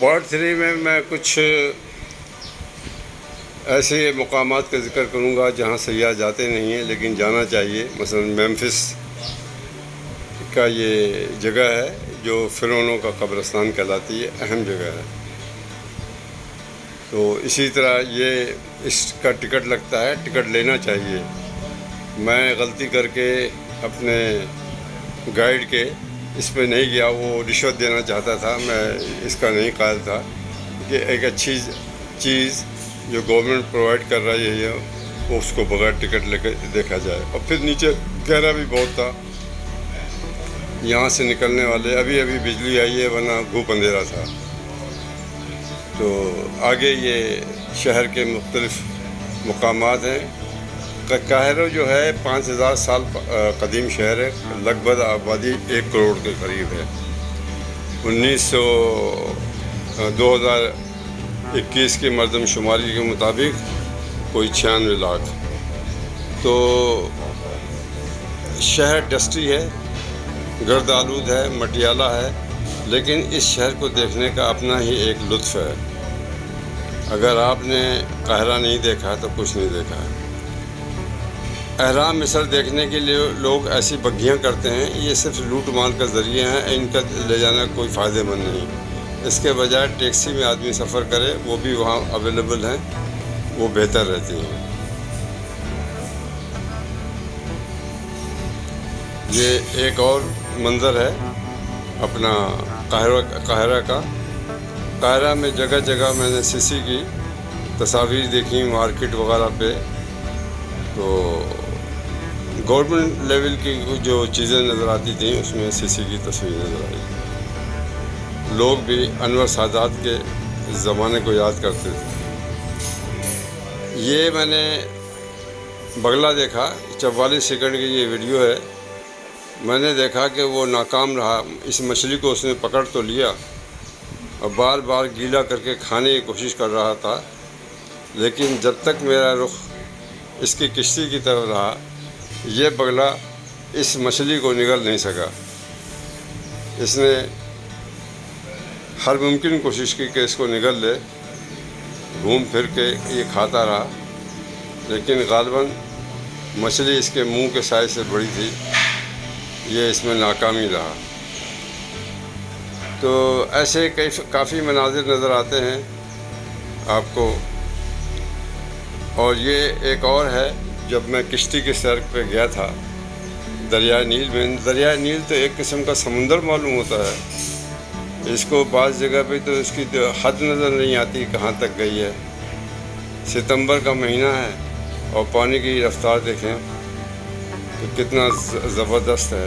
Part 3 میں کچھ ایسے مقامات کا ذکر کروں گا جہاں سیاح جاتے نہیں ہیں لیکن جانا چاہیے. مثلا میمفس کا یہ جگہ ہے جو فرعونوں کا قبرستان کہلاتی ہے، اہم جگہ ہے. تو اسی طرح اس کا ٹکٹ لگتا ہے، ٹکٹ لینا چاہیے. میں غلطی کر کے اپنے گائیڈ کے اس پہ نہیں گیا، وہ رشوت دینا چاہتا تھا، میں اس کا نہیں قائل تھا کہ ایک اچھی چیز جو گورنمنٹ پرووائڈ کر رہی ہے وہ اس کو بغیر ٹکٹ لے کے دیکھا جائے. اور پھر نیچے گہرا بھی بہت تھا، یہاں سے نکلنے والے ابھی بجلی آئی ہے ورنہ گھوپ اندھیرا تھا. تو آگے یہ شہر کے مختلف مقامات ہیں. قاہرہ جو ہے 5000 سال قدیم شہر ہے، لگ بھگ آبادی 1 کروڑ کے قریب ہے. 2021 کی مردم شماری کے مطابق کوئی 96 لاکھ. تو شہر ڈسٹی ہے، گرد آلود ہے، مٹیالہ ہے، لیکن اس شہر کو دیکھنے کا اپنا ہی ایک لطف ہے. اگر آپ نے قاہرہ نہیں دیکھا تو کچھ نہیں دیکھا. اہرام مصر دیکھنے کے لیے لوگ ایسی بگیاں کرتے ہیں، یہ صرف لوٹ مار کا ذریعہ ہیں، ان کا لے جانا کوئی فائدہ مند نہیں. اس کے بجائے ٹیکسی میں آدمی سفر کرے، وہ بھی وہاں اویلیبل ہیں، وہ بہتر رہتی ہیں. یہ ایک اور منظر ہے اپنا قاہرہ کا. قاہرہ میں جگہ جگہ میں نے سیسی کی تصاویر دیکھی مارکیٹ وغیرہ پہ. تو گورنمنٹ لیول کی جو چیزیں نظر آتی تھیں اس میں سیسی کی تصویر نظر آئی. لوگ بھی انور سادات کے زمانے کو یاد کرتے تھے. یہ میں نے بگلا دیکھا، 44 سیکنڈ کی یہ ویڈیو ہے. میں نے دیکھا کہ وہ ناکام رہا. اس مچھلی کو اس نے پکڑ تو لیا اور بار بار گیلا کر کے کھانے کی کوشش کر رہا تھا، لیکن جب تک میرا رخ اس کی کشتی کی طرف رہا یہ بگلا اس مچھلی کو نگل نہیں سکا. اس نے ہر ممکن کوشش کی کہ اس کو نگل لے، گھوم پھر کے یہ کھاتا رہا، لیکن غالباً مچھلی اس کے منہ کے سائز سے بڑی تھی، یہ اس میں ناکامی رہا. تو ایسے کافی مناظر نظر آتے ہیں آپ کو. اور یہ ایک اور ہے، جب میں کشتی کے سیر پہ گیا تھا دریائے نیل میں. دریائے نیل تو ایک قسم کا سمندر معلوم ہوتا ہے. اس کو بعض جگہ پہ تو اس کی حد نظر نہیں آتی کہاں تک گئی ہے. ستمبر کا مہینہ ہے اور پانی کی رفتار دیکھیں تو کتنا زبردست ہے.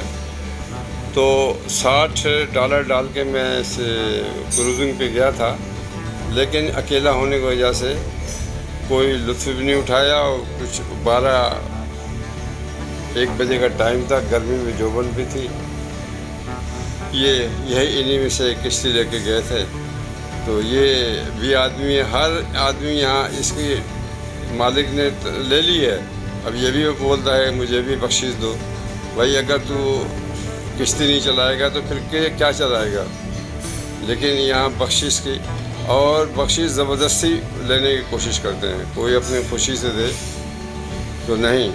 تو $60 ڈال کے میں اس کروزنگ پہ گیا تھا، لیکن اکیلا ہونے کی وجہ سے کوئی لطف بھی نہیں اٹھایا. اور کچھ 1 بجے کا ٹائم تھا، گرمی میں جوبن بھی تھی. یہی انہی میں سے کشتی لے کے گئے تھے. تو یہ بھی آدمی، ہر آدمی یہاں اس کی مالک نے لے لی ہے. اب یہ بھی بولتا ہے مجھے بھی بخشش دو. بھائی اگر تو کشتی نہیں چلائے گا تو پھر کیا چلائے گا. لیکن یہاں بخشش کی، اور بخشش زبردستی لینے کی کوشش کرتے ہیں. کوئی اپنی خوشی سے دے تو نہیں.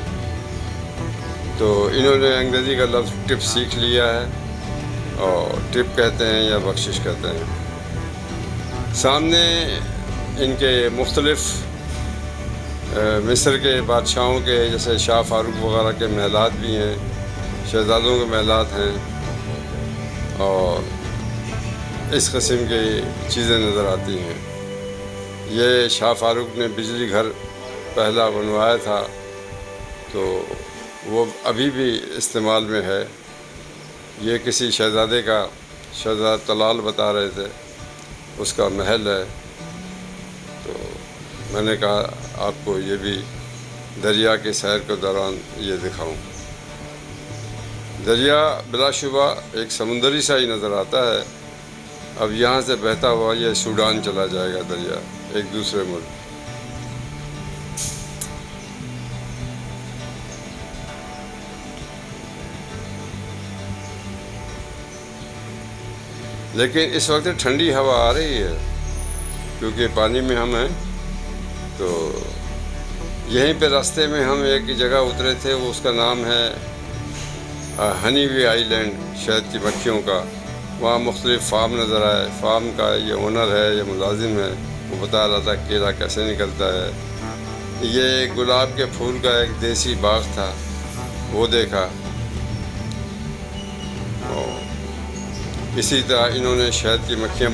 تو انہوں نے انگریزی کا لفظ ٹپ سیکھ لیا ہے، اور ٹپ کہتے ہیں یا بخشش کہتے ہیں. سامنے ان کے مختلف مصر کے بادشاہوں کے، جیسے شاہ فاروق وغیرہ کے محلات بھی ہیں، شہزادوں کے محلات ہیں، اور اس قسم کی چیزیں نظر آتی ہیں. یہ شاہ فاروق نے بجلی گھر پہلا بنوایا تھا، تو وہ ابھی بھی استعمال میں ہے. یہ کسی شہزادے کا، شہزادہ طلال بتا رہے تھے، اس کا محل ہے. تو میں نے کہا آپ کو یہ بھی دریا کے سیر کے دوران یہ دکھاؤں. دریا بلا شبہ ایک سمندری سا ہی نظر آتا ہے. اب یہاں سے بہتا ہوا یہ سوڈان چلا جائے گا دریا، ایک دوسرے ملک. لیکن اس وقت ٹھنڈی ہوا آ رہی ہے کیونکہ پانی میں ہم ہیں. تو یہیں پہ راستے میں ہم ایک جگہ اترے تھے، وہ اس کا نام ہے ہنی وے آئی لینڈ، شہد کی مکھیوں کا. وہاں مختلف فارم نظر آئے. فارم کا یہ اونر ہے، یہ ملازم ہے، وہ بتا رہا تھا کیلا کیسے نکلتا ہے. یہ گلاب کے پھول کا ایک دیسی باغ تھا، وہ دیکھا. اسی طرح انہوں نے شہد کی مکھیاں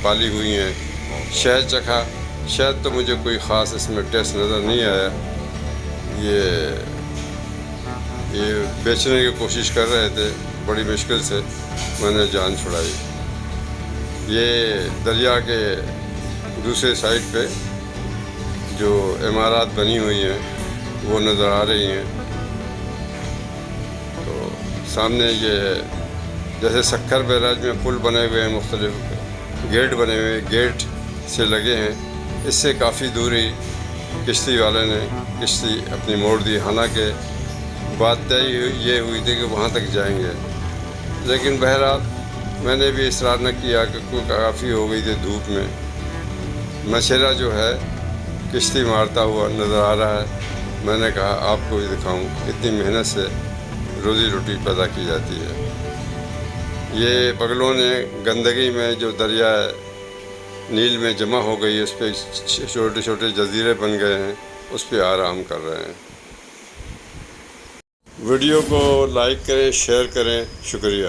پالی ہوئی ہیں. شہد چکھا. شہد تو مجھے کوئی خاص اس میں ٹیسٹ نظر نہیں آیا. یہ بیچنے کی کوشش کر رہے تھے، بڑی مشکل سے میں نے جان چھڑائی. یہ دریا کے دوسرے سائڈ پہ جو عمارات بنی ہوئی ہیں وہ نظر آ رہی ہیں. تو سامنے یہ جیسے سکھر بیراج میں پل بنے ہوئے ہیں، مختلف گیٹ بنے ہوئے، گیٹ سے لگے ہیں. اس سے کافی دوری کشتی والے نے کشتی اپنی موڑ دی. حالانکہ بات طے یہ ہوئی تھی کہ وہاں تک جائیں گے، لیکن بہرحال میں نے بھی اصرار نہ کیا کہ کافی ہو گئی تھی دھوپ میں. مچھیرا جو ہے کشتی مارتا ہوا نظر آ رہا ہے. میں نے کہا آپ کو بھی دکھاؤں کتنی محنت سے روزی روٹی پیدا کی جاتی ہے. یہ پگلوں نے گندگی میں جو دریا نیل میں جمع ہو گئی، اس پہ چھوٹے چھوٹے جزیرے بن گئے ہیں، اس پہ آرام کر رہے ہیں. ویڈیو کو لائک کریں، شیئر کریں. شکریہ.